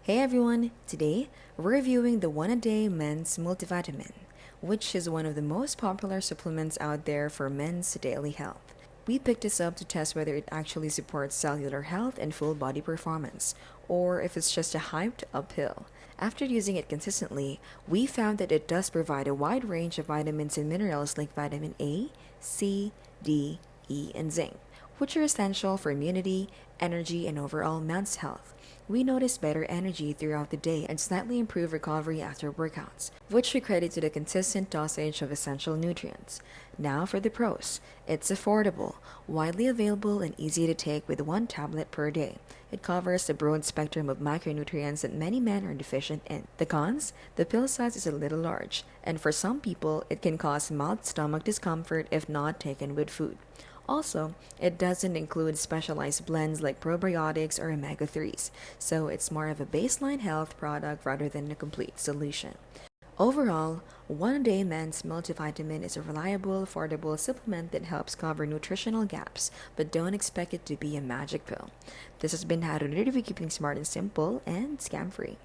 Hey everyone! Today, we're reviewing the One-A-Day Men's Multivitamin, which is one of the most popular supplements out there for men's daily health. We picked this up to test whether it actually supports cellular health and full body performance, or if it's just a hyped up pill. After using it consistently, we found that it does provide a wide range of vitamins and minerals like vitamin A, C, D, E, and zinc, which are essential for immunity, energy, and overall men's health. We notice better energy throughout the day and slightly improved recovery after workouts, which we credit to the consistent dosage of essential nutrients. Now for the pros. It's affordable, widely available, and easy to take with one tablet per day. It covers the broad spectrum of micronutrients that many men are deficient in. The cons? The pill size is a little large, and for some people, it can cause mild stomach discomfort if not taken with food. Also, it doesn't include specialized blends like probiotics or omega-3s, so it's more of a baseline health product rather than a complete solution. Overall, One-A-Day Men's Multivitamin is a reliable, affordable supplement that helps cover nutritional gaps, but don't expect it to be a magic pill. This has been how to literally keeping smart and simple and scam-free.